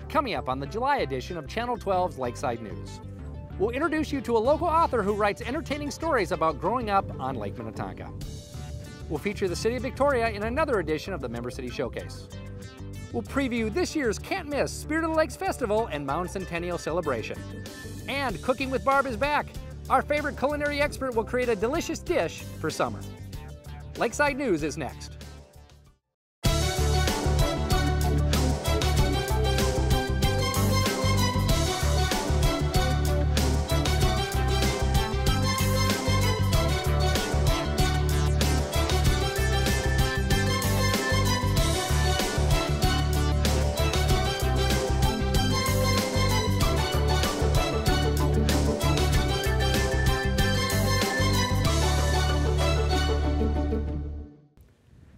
Coming up on the July edition of Channel 12's Lakeside News, we'll introduce you to a local author who writes entertaining stories about growing up on Lake Minnetonka. We'll feature the City of Victoria in another edition of the Member City Showcase. We'll preview this year's can't-miss Spirit of the Lakes Festival and Mound Centennial celebration. And Cooking with Barb is back. Our favorite culinary expert will create a delicious dish for summer. Lakeside News is next.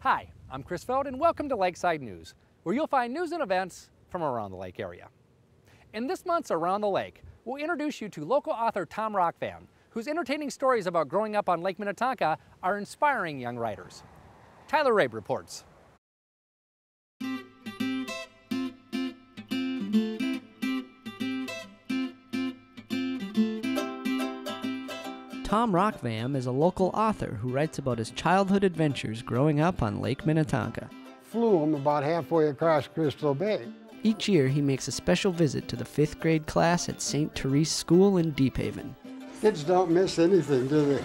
Hi, I'm Chris Feld and welcome to Lakeside News, where you'll find news and events from around the lake area. In this month's Around the Lake, we'll introduce you to local author Tom Rockvam, whose entertaining stories about growing up on Lake Minnetonka are inspiring young writers. Tyler Rabe reports. Tom Rockvam is a local author who writes about his childhood adventures growing up on Lake Minnetonka. Flew him about halfway across Crystal Bay. Each year he makes a special visit to the 5th grade class at St. Therese School in Deep Haven. Kids don't miss anything, do they?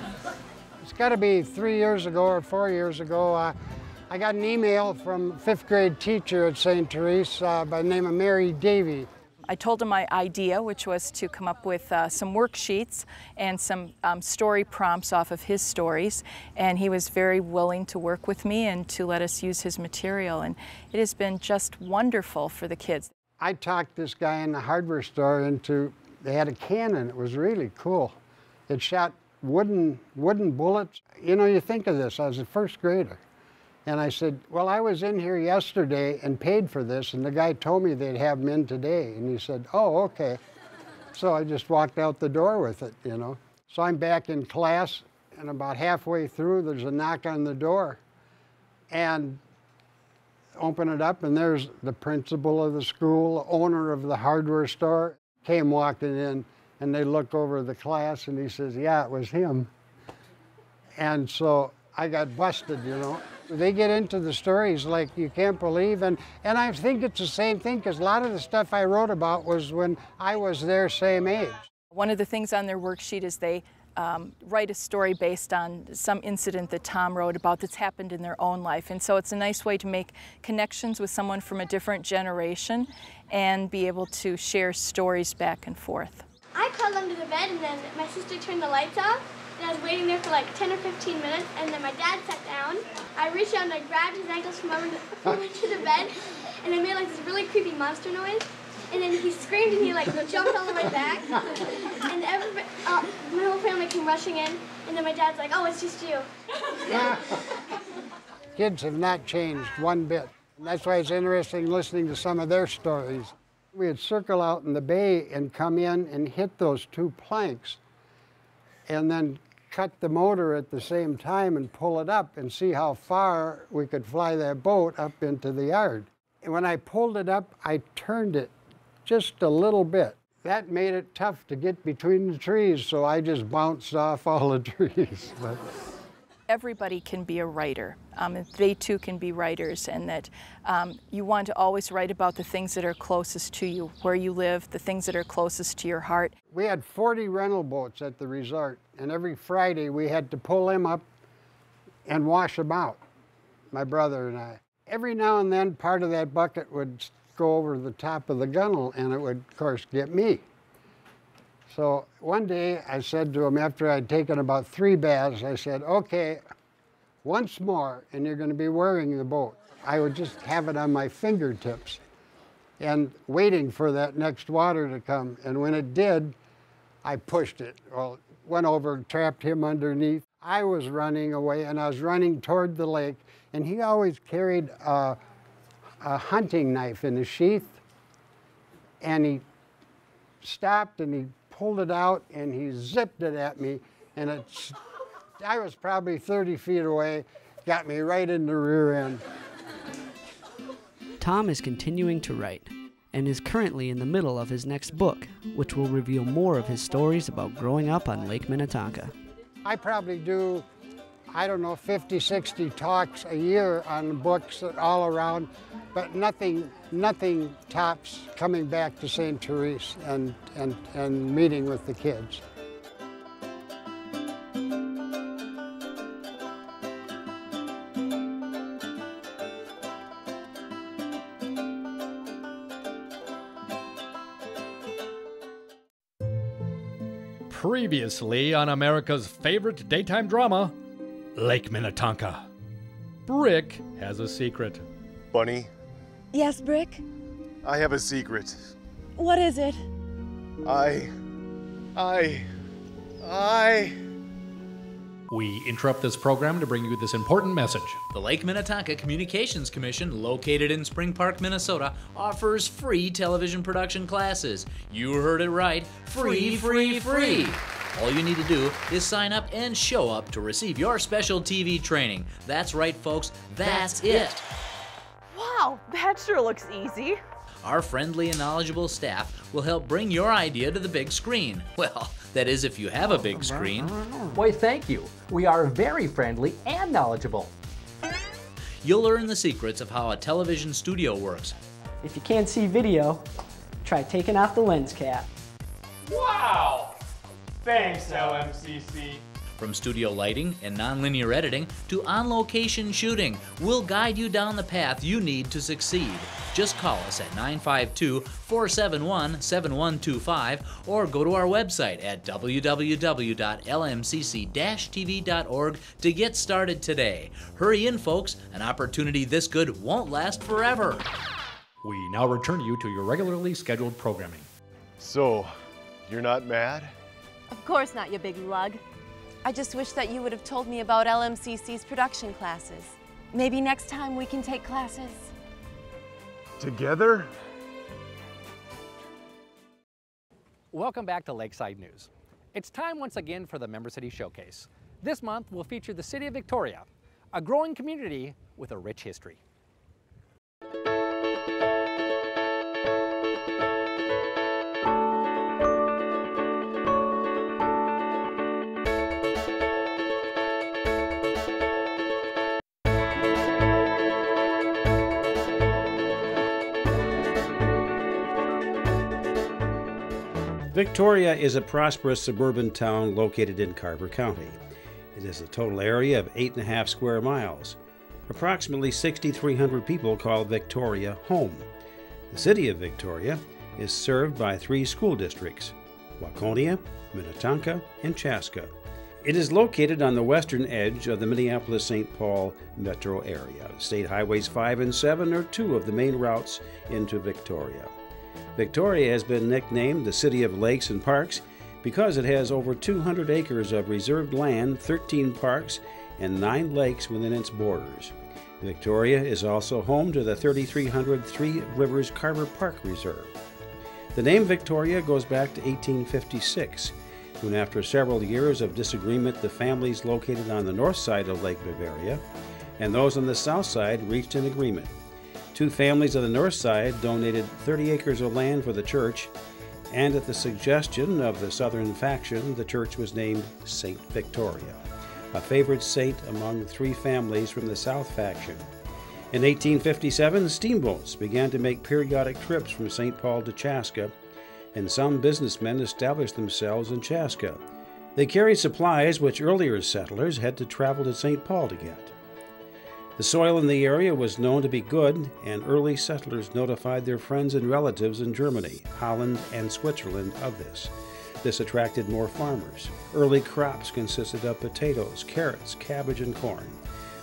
It's got to be 3 years ago or 4 years ago. I got an email from a 5th grade teacher at St. Therese by the name of Mary Davy. I told him my idea, which was to come up with some worksheets and some story prompts off of his stories, and he was very willing to work with me and to let us use his material, and it has been just wonderful for the kids. I talked this guy in the hardware store into, they had a cannon. It was really cool. It shot wooden bullets. You know, you think of this, I was a 1st grader. And I said, well, I was in here yesterday and paid for this, and the guy told me they'd have them in today. And he said, oh, okay. So I just walked out the door with it, you know. So I'm back in class, and about halfway through, there's a knock on the door. And open it up, and there's the principal of the school, owner of the hardware store, came walking in, and they look over the class, and he says, yeah, it was him. And so I got busted, you know. They get into the stories like you can't believe, and I think it's the same thing because a lot of the stuff I wrote about was when I was their same age. One of the things on their worksheet is they write a story based on some incident that Tom wrote about that's happened in their own life, and so it's a nice way to make connections with someone from a different generation and be able to share stories back and forth. I crawled under the bed and then my sister turned the lights off. And I was waiting there for like 10 or 15 minutes, and then my dad sat down. I reached out and I grabbed his ankles from under the bed, and I made like this really creepy monster noise. And then he screamed and he like jumped all the way back. And everybody, my whole family came rushing in, and then my dad's like, oh, it's just you. Kids have not changed one bit. And that's why it's interesting listening to some of their stories. We'd circle out in the bay and come in and hit those 2 planks, and then cut the motor at the same time and pull it up and see how far we could fly that boat up into the yard. And when I pulled it up, I turned it just a little bit. That made it tough to get between the trees, so I just bounced off all the trees. But everybody can be a writer. They too can be writers, and that you want to always write about the things that are closest to you, where you live, the things that are closest to your heart. We had 40 rental boats at the resort, and every Friday we had to pull them up and wash them out, my brother and I. Every now and then part of that bucket would go over the top of the gunnel, and it would, of course, get me. So one day I said to him, after I'd taken about 3 baths, I said, okay, once more, and you're going to be wearing the boat. I would just have it on my fingertips and waiting for that next water to come. And when it did, I pushed it. Well, went over, trapped him underneath. I was running away, and I was running toward the lake, and he always carried a hunting knife in a sheath, and he stopped and he pulled it out and he zipped it at me, and I was probably 30 feet away, got me right in the rear end. Tom is continuing to write, and is currently in the middle of his next book, which will reveal more of his stories about growing up on Lake Minnetonka. I probably do, I don't know, 50, 60 talks a year on books all around, but nothing tops coming back to St. Therese and meeting with the kids. Previously on America's favorite daytime drama, Lake Minnetonka. Brick has a secret. Bunny, Yes, Brick? I have a secret. What is it? We interrupt this program to bring you this important message. The Lake Minnetonka Communications Commission, located in Spring Park, Minnesota, offers free television production classes. You heard it right. Free, free, free. All you need to do is sign up and show up to receive your special TV training. That's right, folks. That's it. Wow, that sure looks easy. Our friendly and knowledgeable staff will help bring your idea to the big screen. Well, that is if you have a big screen. Why, thank you. We are very friendly and knowledgeable. You'll learn the secrets of how a television studio works. If you can't see video, try taking off the lens cap. Wow! Thanks, LMCC. From studio lighting and nonlinear editing to on-location shooting, we'll guide you down the path you need to succeed. Just call us at 952-471-7125 or go to our website at www.lmcc-tv.org to get started today. Hurry in, folks. An opportunity this good won't last forever. We now return you to your regularly scheduled programming. So, you're not mad? Of course not, you big lug. I just wish that you would have told me about LMCC's production classes. Maybe next time we can take classes. Together? Welcome back to Lakeside News. It's time once again for the Member City Showcase. This month we'll feature the City of Victoria, a growing community with a rich history. Victoria is a prosperous suburban town located in Carver County. It has a total area of 8.5 square miles. Approximately 6,300 people call Victoria home. The city of Victoria is served by 3 school districts: Waconia, Minnetonka, and Chaska. It is located on the western edge of the Minneapolis-St. Paul metro area. State Highways 5 and 7 are 2 of the main routes into Victoria. Victoria has been nicknamed the City of Lakes and Parks because it has over 200 acres of reserved land, 13 parks, and 9 lakes within its borders. Victoria is also home to the 3,300 Three Rivers Carver Park Reserve. The name Victoria goes back to 1856, when after several years of disagreement, the families located on the north side of Lake Bavaria and those on the south side reached an agreement. 2 families on the north side donated 30 acres of land for the church, and at the suggestion of the southern faction, the church was named St. Victoria, a favored saint among 3 families from the south faction. In 1857, steamboats began to make periodic trips from St. Paul to Chaska, and some businessmen established themselves in Chaska. They carried supplies which earlier settlers had to travel to St. Paul to get. The soil in the area was known to be good, and early settlers notified their friends and relatives in Germany, Holland, and Switzerland of this. This attracted more farmers. Early crops consisted of potatoes, carrots, cabbage, and corn.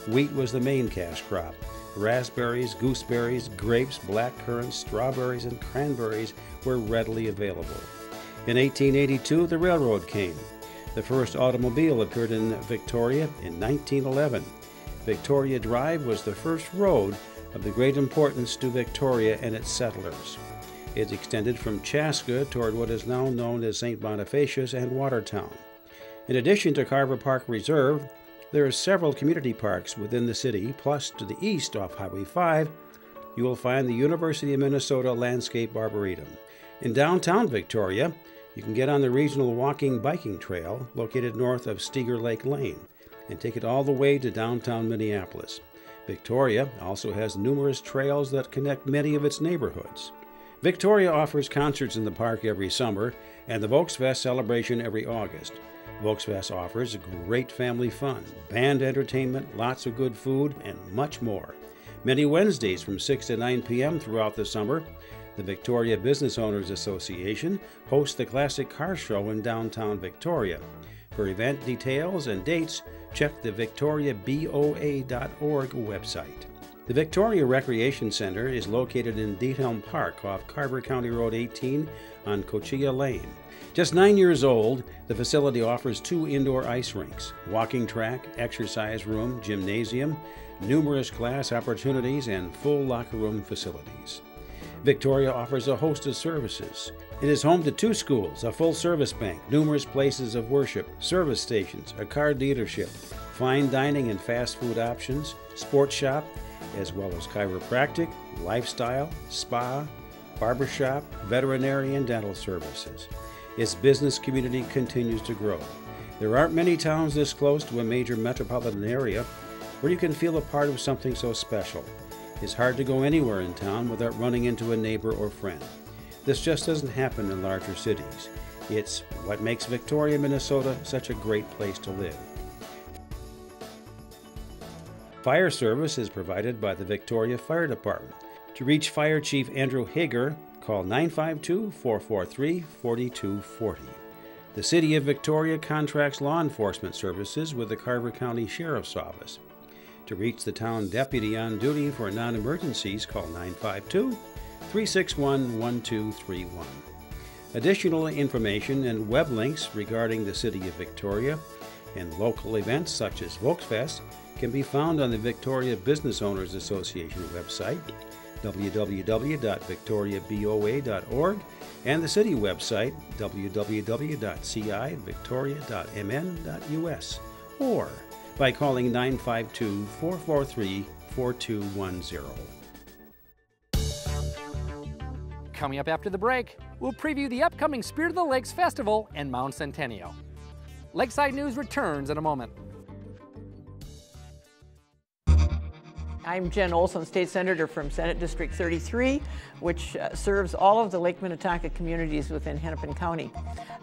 Wheat was the main cash crop. Raspberries, gooseberries, grapes, black currants, strawberries, and cranberries were readily available. In 1882, the railroad came. The first automobile appeared in Victoria in 1911. Victoria Drive was the first road of the great importance to Victoria and its settlers. It extended from Chaska toward what is now known as St. Bonifacius and Watertown. In addition to Carver Park Reserve, there are several community parks within the city, plus to the east off Highway 5, you will find the University of Minnesota Landscape Arboretum. In downtown Victoria, you can get on the regional walking-biking trail located north of Steger Lake Lane and take it all the way to downtown Minneapolis. Victoria also has numerous trails that connect many of its neighborhoods. Victoria offers concerts in the park every summer and the Volksfest celebration every August. Volksfest offers great family fun, band entertainment, lots of good food, and much more. Many Wednesdays from 6 to 9 p.m. throughout the summer, the Victoria Business Owners Association hosts the Classic Car Show in downtown Victoria. For event details and dates, check the victoriaboa.org website. The Victoria Recreation Center is located in Diethelm Park off Carver County Road 18 on Cochilla Lane. Just 9 years old, the facility offers 2 indoor ice rinks, walking track, exercise room, gymnasium, numerous class opportunities, and full locker room facilities. Victoria offers a host of services. It is home to 2 schools, a full-service bank, numerous places of worship, service stations, a car dealership, fine dining and fast food options, sports shop, as well as chiropractic, lifestyle, spa, barbershop, veterinary, and dental services. Its business community continues to grow. There aren't many towns this close to a major metropolitan area where you can feel a part of something so special. It's hard to go anywhere in town without running into a neighbor or friend. This just doesn't happen in larger cities. It's what makes Victoria, Minnesota such a great place to live. Fire service is provided by the Victoria Fire Department. To reach Fire Chief Andrew Hager, call 952-443-4240. The City of Victoria contracts law enforcement services with the Carver County Sheriff's Office. To reach the town deputy on duty for non-emergencies, call 952-361-1231. Additional information and web links regarding the City of Victoria and local events such as Volksfest can be found on the Victoria Business Owners Association website, www.victoriaboa.org, and the city website, www.civictoria.mn.us, or by calling 952-443-4210. Coming up after the break, we'll preview the upcoming Spirit of the Lakes Festival and Mound Centennial. Lakeside News returns in a moment. I'm Jen Olson, State Senator from Senate District 33, which serves all of the Lake Minnetonka communities within Hennepin County.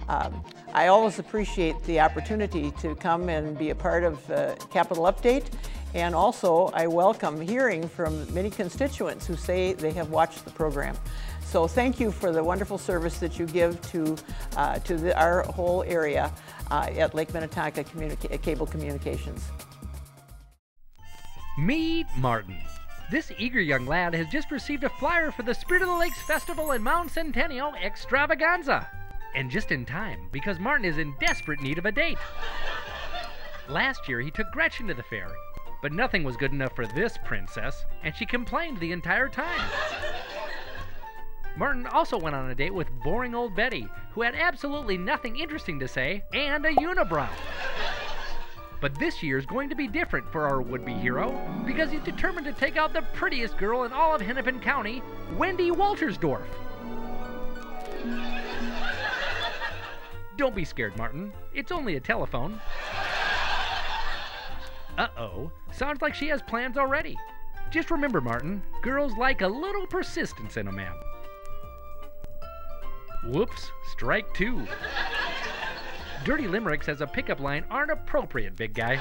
I always appreciate the opportunity to come and be a part of Capital Update, and also I welcome hearing from many constituents who say they have watched the program. So thank you for the wonderful service that you give to our whole area at Lake Minnetonka Cable Communications. Meet Martin. This eager young lad has just received a flyer for the Spirit of the Lakes Festival and Mound Centennial Extravaganza. And just in time, because Martin is in desperate need of a date. Last year, he took Gretchen to the fair, but nothing was good enough for this princess, and she complained the entire time. Martin also went on a date with boring old Betty, who had absolutely nothing interesting to say, and a unibrow. But this year's going to be different for our would-be hero, because he's determined to take out the prettiest girl in all of Hennepin County, Wendy Waltersdorf. Don't be scared, Martin. It's only a telephone. Uh-oh. Sounds like she has plans already. Just remember, Martin, girls like a little persistence in a man. Whoops, strike 2. Dirty limericks as a pickup line aren't appropriate, big guy.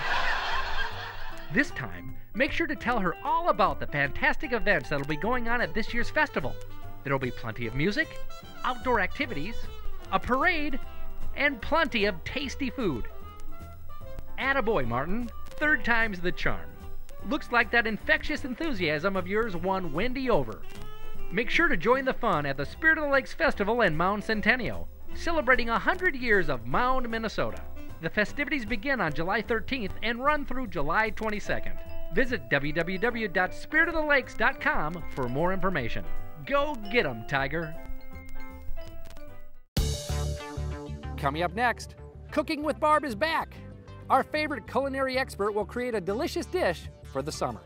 This time, make sure to tell her all about the fantastic events that'll be going on at this year's festival. There'll be plenty of music, outdoor activities, a parade, and plenty of tasty food. Attaboy, Martin. 3rd time's the charm. Looks like that infectious enthusiasm of yours won Wendy over. Make sure to join the fun at the Spirit of the Lakes Festival and Mound Centennial, celebrating 100 years of Mound, Minnesota. The festivities begin on July 13th and run through July 22nd. Visit www.spiritofthelakes.com for more information. Go get 'em, Tiger! Coming up next, Cooking with Barb is back. Our favorite culinary expert will create a delicious dish for the summer.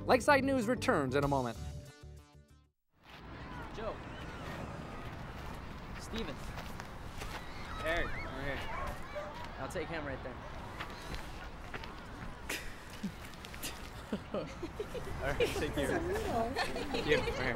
Lakeside News returns in a moment. Steven. Eric, over here. I'll take him right there. All right, take care. You, right here.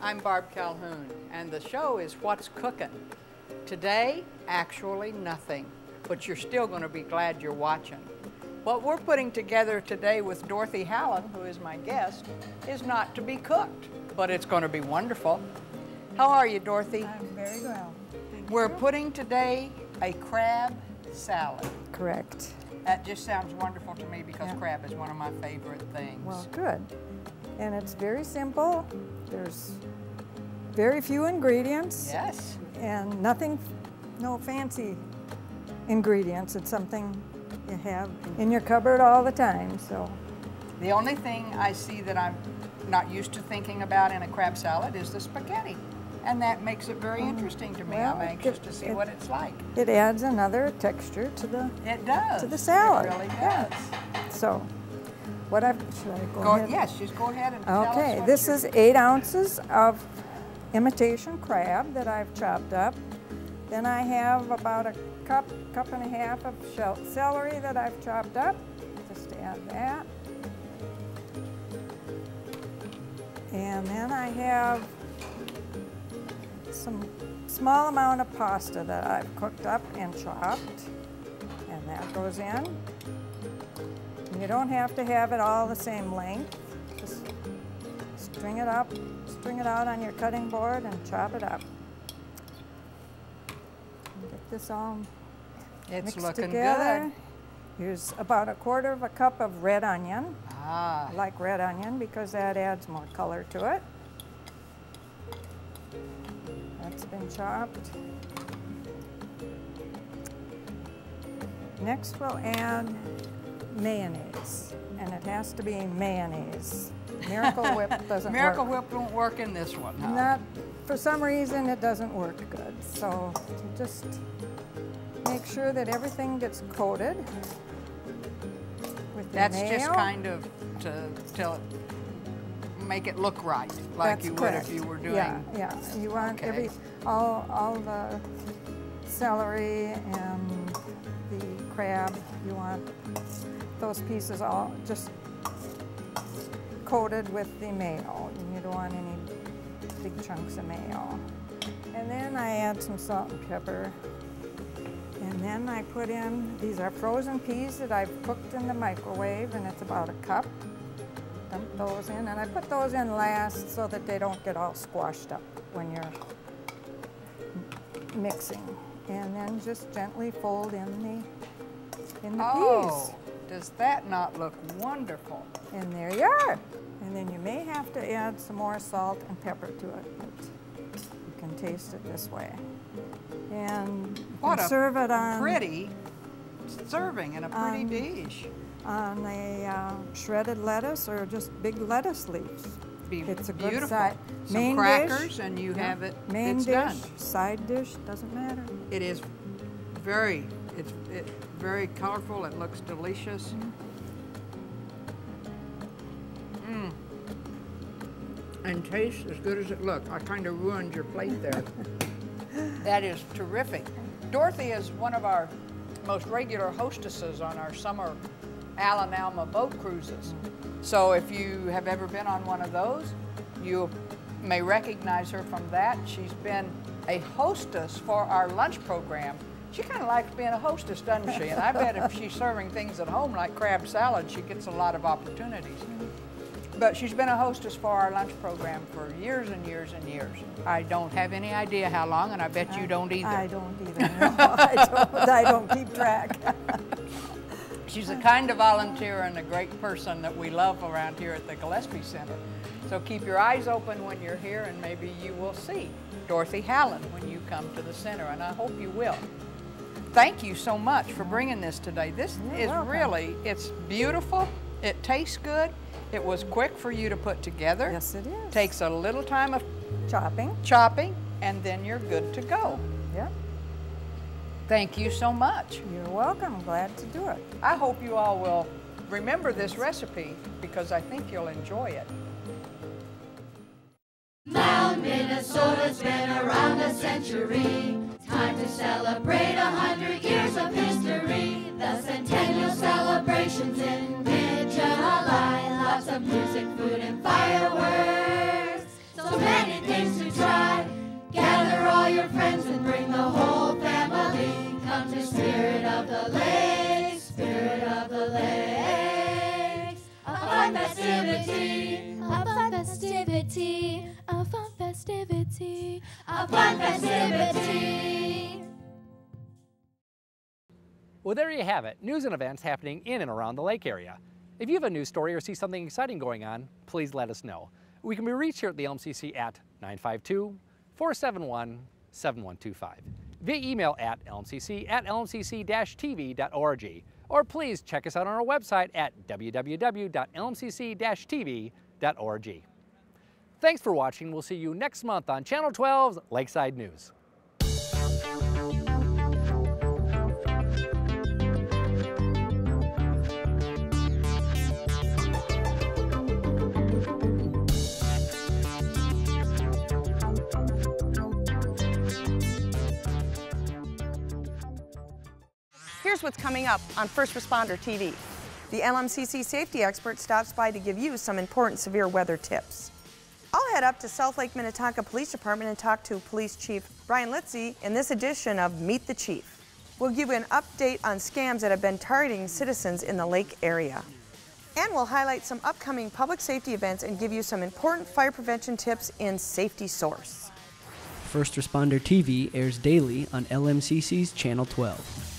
I'm Barb Calhoun, and the show is What's Cookin'. Today, actually nothing, but you're still going to be glad you're watching. What we're putting together today with Dorothy Hallen, who is my guest, is not to be cooked, but it's going to be wonderful. How are you, Dorothy? I'm very well. We're putting today a crab salad. Correct. That just sounds wonderful to me because crab is one of my favorite things. Well, good. And it's very simple. There's very few ingredients. Yes. And nothing, no fancy ingredients. It's something you have in your cupboard all the time, so. The only thing I see that I'm not used to thinking about in a crab salad is the spaghetti. And that makes it very interesting to me. Well, I'm anxious to see what it's like. It adds another texture to the to the salad. It really does. Yeah. So, should I go ahead? Yes, just go ahead and tell us Okay, what this is 8 ounces of imitation crab that I've chopped up. Then I have about a cup and a half of celery that I've chopped up. Just add that. And then I have some small amount of pasta that I've cooked up and chopped, and that goes in. And you don't have to have it all the same length. Just string it up, string it out on your cutting board and chop it up. Get this all mixed looking together. good. Here's about 1/4 of a cup of red onion. Ah. I like red onion because that adds more color to it. That's been chopped. Next we'll add mayonnaise, and it has to be mayonnaise. Miracle Whip doesn't Miracle work. Whip won't work in this one, huh? Not, for some reason it doesn't work good. So just make sure that everything gets coated with the That's mayo. just kind of to make it look right, like That's you correct. would if you were doing. Yeah. You want all the celery and the crab. You want those pieces all just coated with the mayo. You don't want any big chunks of mayo. And then I add some salt and pepper. And then I put in, these are frozen peas that I've cooked in the microwave, and it's about a cup. Dump those in, and I put those in last so that they don't get all squashed up when you're mixing. And then just gently fold in the peas. Does that not look wonderful? And there you are. And then you may have to add some more salt and pepper to it, but you can taste it this way. And serve it on pretty serving and a pretty dish. On a shredded lettuce or just big lettuce leaves. It's a good beautiful. side. Some Main crackers dish, and you have it. Main it's dish, done. side dish, doesn't matter. It is it's very colorful. It looks delicious. And tastes as good as it looks. I kind of ruined your plate there. That is terrific. Dorothy is one of our most regular hostesses on our summer Allen Alma boat cruises. So if you have ever been on one of those, you may recognize her from that. She's been a hostess for our lunch program. She kind of likes being a hostess, doesn't she? And I bet if she's serving things at home like crab salad, she gets a lot of opportunities. But she's been a hostess for our lunch program for years and years and years. I don't have any idea how long, and I bet you don't either. I don't either. No, I don't keep track. She's a kind of volunteer and a great person that we love around here at the Gillespie Center. So keep your eyes open when you're here, and maybe you will see Dorothy Hallen when you come to the center, and I hope you will. Thank you so much for bringing this today. This is really, it's beautiful, it tastes good, it was quick for you to put together. Yes, it is. Takes a little time of chopping, and then you're good to go. Yeah. Thank you so much. You're welcome. Glad to do it. I hope you all will remember this recipe because I think you'll enjoy it. Mound, Minnesota's been around a century. Time to celebrate 100 years of history. The Centennial celebrations in mid-July. Lots of music, food, and fireworks. So many things to try. Gather all your friends and bring the whole family. Come to Spirit of the Lakes, Spirit of the Lakes. A fun festivity, a fun festivity, a fun festivity, a fun festivity. Well, there you have it, news and events happening in and around the lake area. If you have a news story or see something exciting going on, please let us know. We can be reached here at the LMCC at 952-471-7125, via email at lmcc@lmcc-tv.org, or please check us out on our website at www.lmcc-tv.org. Thanks for watching. We'll see you next month on Channel 12's Lakeside News. Here's what's coming up on First Responder TV. The LMCC safety expert stops by to give you some important severe weather tips. I'll head up to South Lake Minnetonka Police Department and talk to Police Chief Brian Litzy in this edition of Meet the Chief. We'll give you an update on scams that have been targeting citizens in the lake area. And we'll highlight some upcoming public safety events and give you some important fire prevention tips in Safety Source. First Responder TV airs daily on LMCC's Channel 12.